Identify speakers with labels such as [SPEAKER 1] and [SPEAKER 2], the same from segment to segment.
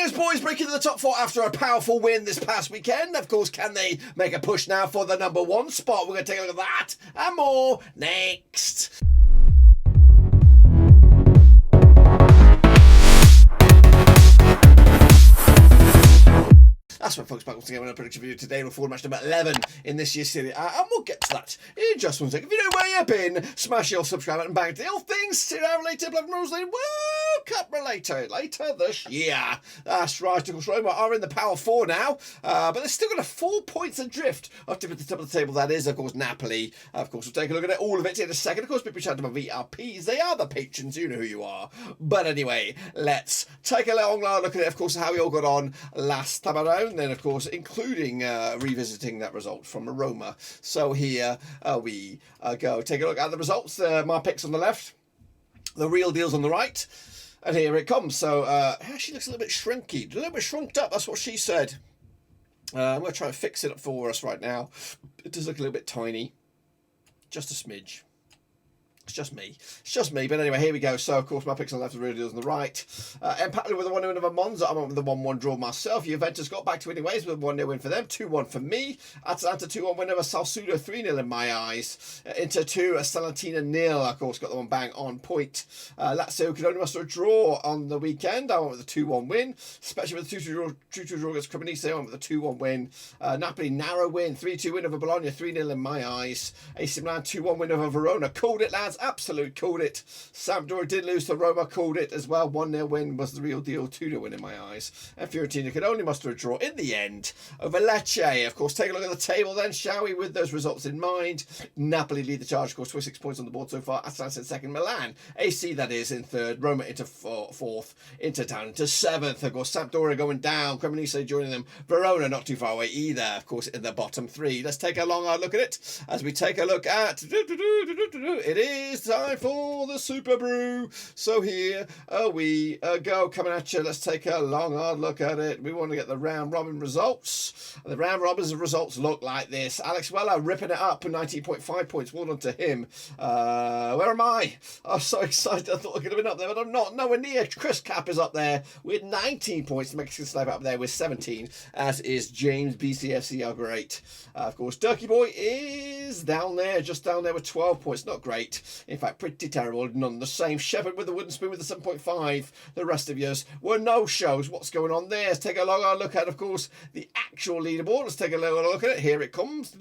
[SPEAKER 1] Udinese boys breaking into the top four after a powerful win this past weekend. Of course, can they make a push now for the number one spot? We're going to take a look at that and more next. That's right, folks, back once again with a prediction video today. We're forward match number 11 in this year's Serie A, and we'll get to that in just one second. If you know where you've been, smash your subscribe button, bang to all things Serie A related, Black Rose World Cup related later this year. That's right, of course, Roma are in the Power 4 now, but they're still got a 4 points adrift up to the top of the table. That is, of course, Napoli. Of course, we'll take a look at it, all of it in a second. Of course, big shout out to my VRPs. They are the patrons, you know who you are. But anyway, let's take a long look at it, of course, how we all got on last time around. Then, of course, including revisiting that result from Roma. So here we go. Take a look at the results. My picks on the left, the real deals on the right, and here it comes. So she looks a little bit shrinky, a little bit shrunked up. That's what she said. I'm going to try and fix it up for us right now. It does look a little bit tiny, just a smidge. It's just me, but anyway, here we go. So, of course, my picks on the left, the real deals on the right. Empoli with a 1-0 win over Monza. I went with the 1-1 draw myself. Juventus got back to winning ways with a 1-0 win for them. 2-1 for me. Atalanta 2-1 win over Sassuolo. 3-0 in my eyes. Inter 2, Salernitana 0. Of course, got the one bang on point. Lazio could only muster a draw on the weekend. I went with a 2-1 win. Spezia with a 2-2 draw against Cremonese. I went with a 2-1 win. Napoli, narrow win. 3-2 win over Bologna. 3-0 in my eyes. AC Milan 2-1 win over Verona. Called it, lads. Absolute called it. Sampdoria did lose to Roma, called it as well. 1-0 win was the real deal. 2-0 win in my eyes. And Fiorentina could only muster a draw in the end over Lecce. Of course, take a look at the table then, shall we, with those results in mind. Napoli lead the charge, of course, 26 points on the board so far. Atalanta in second, Milan, AC that is, in third, Roma into fourth, Inter down into seventh. Of course, Sampdoria going down, Cremonese joining them, Verona not too far away either, of course, in the bottom three. Let's take a long hard look at it as we take a look at it is time for the Super Brew. So here we go, coming at you. Let's take a long hard look at it. We want to get the round robin results. The round robin results look like this. Alex Weller ripping it up, 19.5 points. Well done to him. Where am I? I'm so excited. I thought I could have been up there, but I'm not. Nowhere near. Chris Cap is up there with 19 points. Mexican Sniper up there with 17, as is James BCFC. Are great. Of course, Turkey Boy is down there, just down there with 12 points. Not great. In fact, pretty terrible. None the same. Shepherd with the wooden spoon with the 7.5. The rest of yours were no shows. What's going on there? Let's take a long look at, of course, the actual leaderboard. Let's take a look at it. Here it comes.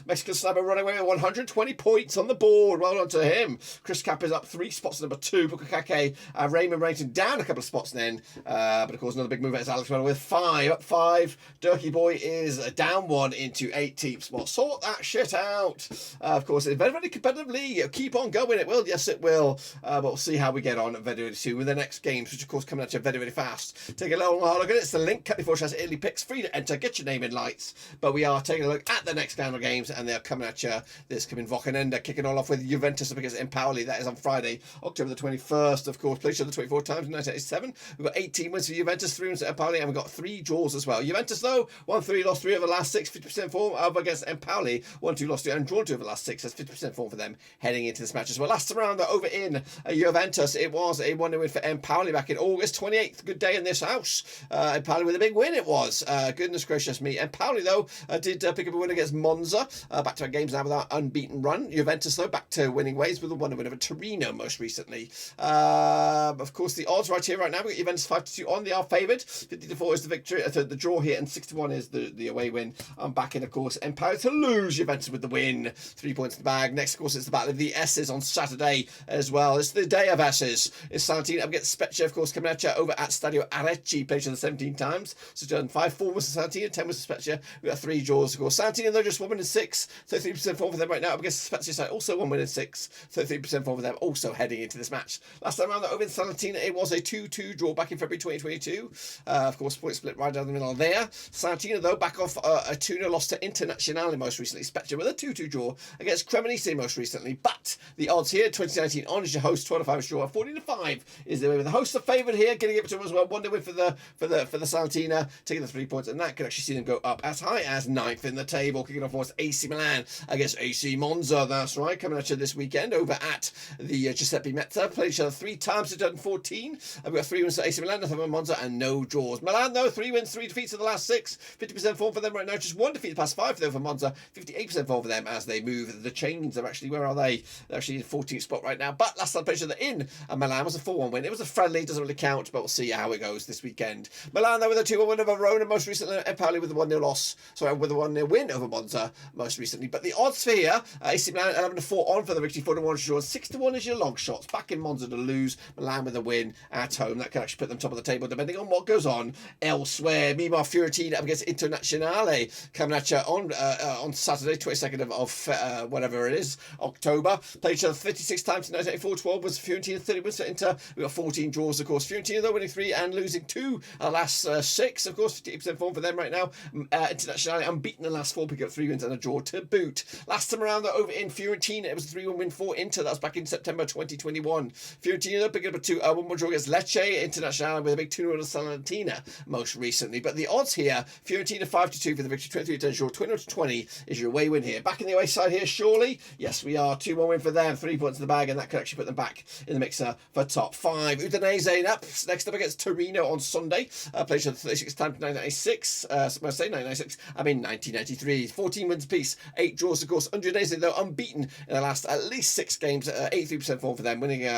[SPEAKER 1] Mexican Sniper running away with 120 points on the board. Well done to him. Chris Cap is up 3 spots, number 2. Bukakake, Raymond rating down a couple of spots then. But of course, another big move is Alex Weller with 5 up 5. Turkey Boy is down 1 into 18th spot. Sort that shit out. Of course, it's very, very competitive league. Keep on going. It will. Yes, it will. But we'll see how we get on very, very soon with the next games, which of course coming at you very, very fast. Take a little hard look at it. It's the link. Cut before has Italy picks. Free to enter. Get your name in lights. But we are taking a look at the next round of games, and they're coming at you. This coming Vokenenda, kicking all off with Juventus against Empoli. That is on Friday, October the 21st. Of course, played each other 24 times in 1987. We've got 18 wins for Juventus, 3 wins for Empoli, and we've got 3 draws as well. Juventus, though, 1-3, lost 3 of the last 6, 50% form. Over against Empoli, 1-2, lost 2, and drawn 2 of the last 6. That's 50% form for them heading into this match as well. Last round, over in Juventus, it was a 1-0 win for Empoli back in August 28th. Good day in this house. Empoli with a big win, it was. Goodness gracious me. Empoli, though, did pick up a win against Monza. Back-to-back games now without unbeaten run. Juventus, though, back to winning ways with a 1-0 win over Torino most recently. Of course, the odds right here, right now, we've got Juventus 5-2 on. They are favoured. 50-4 is the victory, the draw here, and 6-1 is the away win. I'm back in, of course, Empoli to lose. Juventus with the win. 3 points in the bag. Next, of course, it's the battle of the S's on Saturday as well. It's the day of S's. It's Salernitana up against Spezia, of course, coming at you over at Stadio Arecci. Played each other 17 times. So done 5-4 was the Salernitana, 10 was the Spezia. We've got 3 draws, of course. Salernitana, though, just 1 win and 6. 33% form for them right now up against the Spezia side. Also 1 win and 6. 33% form for them also heading into this match. Last time around, over in Salernitana, it was a 2-2 draw back in February 2022. Of course, point split right down the middle there. Salernitana, though, back off a 2-0 loss to Internazionale most recently. Spezia with a 2-2 draw against Cremonese most recently. But But the odds here, 2019 on is your host, 12-5 is draw, 14-5 is the way with the host. The favourite here, going to give it to them as well. 1-0 win for the Salernitana, taking the 3 points, and that could actually see them go up as high as 9th in the table. Kicking off was AC Milan against AC Monza. That's right, coming at you this weekend over at the Giuseppe Meazza. Played each other 3 times in 2014. We've got 3 wins for AC Milan, nothing for Monza, and no draws. Milan, though, 3 wins, 3 defeats in the last 6. 50% form for them right now. Just 1 defeat the past 5 for Monza. 58% form for them as they move the chains. They're actually, where are they? They're actually in 14th spot right now. But last time played each other in Milan was a 4-1 win. It was a friendly, doesn't really count, but we'll see how it goes this weekend. Milan, though, with a 2-1 win over Verona, most recently. Empoli with a 1-0 loss. Sorry, with a 1-0 win over Monza most recently. But the odds for here, AC Milan 11-4 on for the victory, 4-1 draw, 6-1 is your long shots. Back in Monza to lose. Milan with a win at home. That can actually put them top of the table depending on what goes on elsewhere. Meanwhile, Fiorentina up against Internazionale coming at you on Saturday, 22nd of whatever it is, October. Played each other 56 times in 1984. 12 was Fiorentina, 30 wins for Inter. We got 14 draws, of course. Fiorentina, though, winning 3 and losing 2 last 6. Of course, 58% form for them right now. Internazionale unbeaten the last 4, pick up 3 wins and a draw to boot. Last time around, though, over in Fiorentina, it was a 3-1 win for Inter. That was back in September 2021. Fiorentina, though, picking up a 1-1 draw against Lecce. Internazionale with a big 2-0 Salernitana most recently. But the odds here, Fiorentina 5-2 for the victory, 23 draw, 20-20 is your away win here. Back in the away side here, surely. Yes, we are. 2-1 win for them, 3 points in the bag, and that could actually put them back in the mixer for top 5. Udinese up next up against Torino on Sunday. Played each other 36 times, 1996. When I say 1996, I mean 1993. 14 wins apiece, 8 draws, of course. Udinese, though, unbeaten in the last at least 6 games. 83% form for them, winning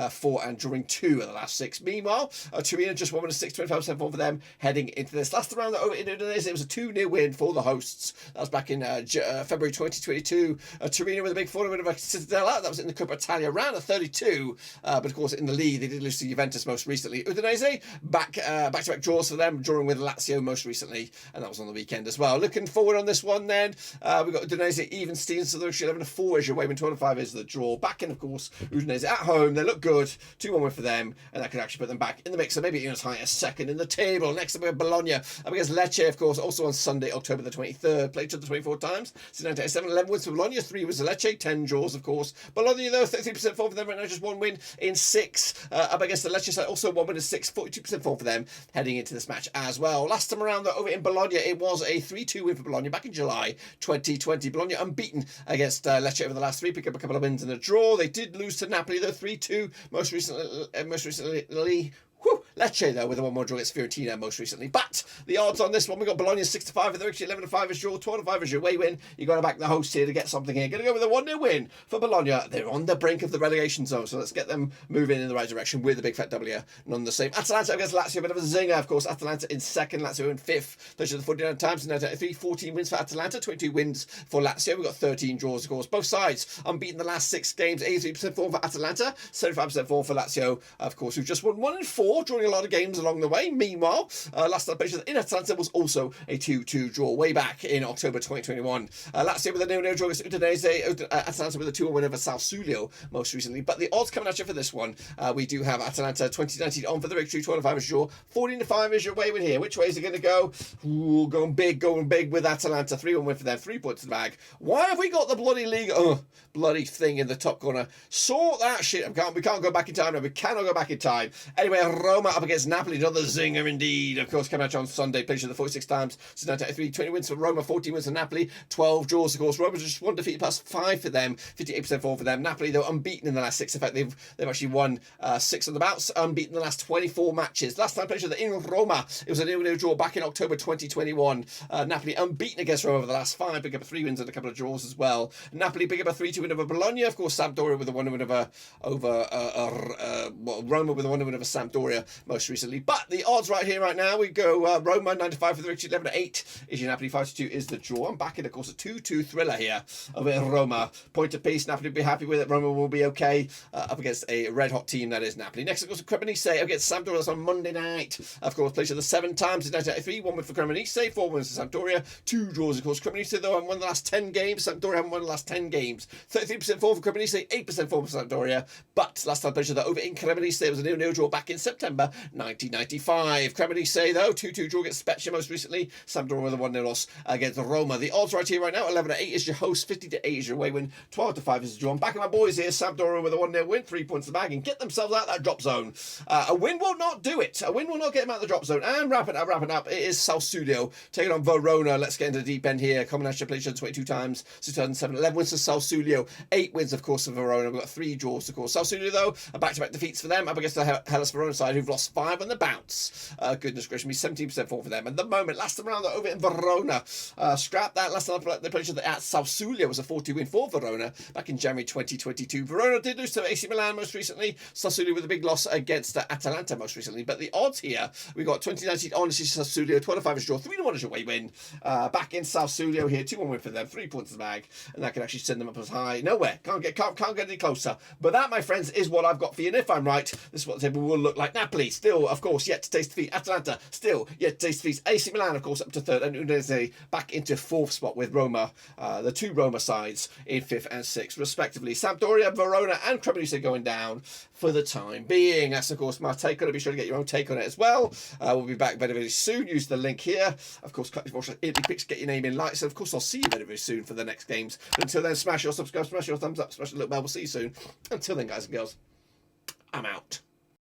[SPEAKER 1] 4 and drawing 2 in the last 6. Meanwhile, Torino just 1 6, 25% form for them heading into this last round over in Udinese. It was a 2-0 win for the hosts. That was back in February 2022. Torino with a big 4-0 win over Cittadella. That was in the Coppa Italia, round of 32. But of course, in the league, they did lose to Juventus most recently. Udinese, back-to-back draws for them, drawing with Lazio most recently, and that was on the weekend as well. Looking forward on this one then, we've got Udinese even Steven, so they're 11-4 is your way, when 12-5 is the draw. Back in, of course, Udinese at home. They look good. 2-1 win for them, and that could actually put them back in the mix, so maybe even as high as 2nd in the table. Next up, we have Bologna up against Lecce, of course, also on Sunday, October the 23rd. Played each other 24 times. Since 1987, 11 wins for Bologna, 3 wins for Lecce, 10 draws, of course. Bologna, though, 33% form for them right now, just 1 win in 6. Up against the Lecce side, also 1 win in 6, 42% form for them heading into this match as well. Last time around, though, over in Bologna, it was a 3-2 win for Bologna back in July 2020. Bologna unbeaten against Lecce over the last 3, pick up a couple of wins and a draw. They did lose to Napoli, though, 3-2 most recently. Lecce, though, with a 1-1 draw against Fiorentina most recently. But the odds on this one, we got Bologna 6-5 for the victory, 11-5 is draw, 12-5 is your away win. You've got to back the host here to get something here. Going to go with a 1-0 win for Bologna. They're on the brink of the relegation zone, so let's get them moving in the right direction with a big fat W. None the same. Atalanta against Lazio, a bit of a zinger, of course. Atalanta in 2nd, Lazio in 5th. Those are the 49 times in 1993. 14 wins for Atalanta, 22 wins for Lazio. We've got 13 draws, of course. Both sides unbeaten the last 6 games. 83% form for Atalanta, 75% form for Lazio, of course, who've just won 1 in 4, drawing a lot of games along the way. Meanwhile, last time played in Atalanta was also a 2-2 draw way back in October 2021. Lazio with a 0-0 draw against Udinese. Atalanta with a 2-1 win over Sassuolo most recently. But the odds coming at you for this one, we do have Atalanta 2019 on for the victory, 12-5 is your, 14-5 is your way win here. Which way is it going to go? Ooh, going big with Atalanta. 3-1 win for them, 3 points in the bag. Why have we got the bloody league? Bloody thing in the top corner. Sort that shit. We can't go back in time. No, we cannot go back in time. Anyway, Roma up against Napoli. Another zinger indeed. Of course, coming out on Sunday. Played the 46 times since 1983. 20 wins for Roma, 14 wins for Napoli, 12 draws, of course. Roma just 1 defeat past 5 for them, 58% form for them. Napoli, though, unbeaten in the last 6. In fact, they've actually won 6 of the bouts, unbeaten in the last 24 matches. Last time played in Roma, it was a 0-0 draw back in October 2021. Napoli unbeaten against Roma over the last 5, pick up 3 wins and a couple of draws as well. Napoli pick up a 3-2 win over Bologna. Of course, Sampdoria with a 1-0 win over Roma with a 1-0 win over Sampdoria most recently. But the odds right here, right now, we go Roma 9-5 for the victory, 11-8 is your Napoli, 5-2 is the draw. I'm back in, of course, a 2-2 thriller here over Roma. Point apiece, Napoli will be happy with it. Roma will be okay up against a red-hot team that is Napoli. Next, of course, Cremonese against Sampdoria. That's on Monday night. Of course, played the 7 times in 1993. 1 win for Cremonese, 4 wins for Sampdoria, 2 draws, of course. Cremonese, though, haven't won the last 10 games. Sampdoria haven't won the last 10 games. 33% form for Cremonese, 8% form for Sampdoria. But last time played over in Cremonese, it was a 0-0 draw back in September 1995. Cremonese, though, 2-2 draw against Spezia most recently. Sampdoria with a 1-0 loss against Roma. The odds right here right now, 11-8 is your host, 50-8 is your away win, 12-5 is the draw. I'm backing my boys here, Sampdoria with a 1-0 win, 3 points in the bag, and get themselves out of that drop zone. A win will not do it. A win will not get them out of the drop zone. And wrapping up, it is Sassuolo taking on Verona. Let's get into the deep end here. Combination played 22 times since 2007. 11 wins for Sassuolo, 8 wins, of course, for Verona. We've got 3 draws, of course. Sassuolo, though, a back-to-back defeats for them up against the Hellas Verona side, who've lost 5 on the bounce. Goodness gracious me, 17% fall for them. At the moment, last time around, they're over in Verona. Scrap that. Last time they played at Sassuolo was a 40 win for Verona back in January 2022. Verona did lose to AC Milan most recently. Sassuolo with a big loss against Atalanta most recently. But the odds here, we got 2019 honestly Sassuolo, 12-5 is draw, 3-1 is your away win. Back in Sassuolo here, 2-1 win for them, 3 points in the bag, and that can actually send them up as high. Nowhere, can't get any closer. But that, my friends, is what I've got for you. And if I'm right, this is what the table will look like. Napoli, still, of course, yet to taste defeat. Atalanta, still yet to taste defeat. AC Milan, of course, up to 3rd, and Udinese back into 4th spot with Roma, the 2 Roma sides in 5th and 6th, respectively. Sampdoria, Verona, and Cremonese going down for the time being. That's, of course, my take on it. Be sure to get your own take on it as well. We'll be back very, very soon. Use the link here. Of course, watch the picks, get your name in lights. And, of course, I'll see you very, very soon for the next games. But until then, smash your subscribe, smash your thumbs up, smash the little bell. We'll see you soon. Until then, guys and girls, I'm out.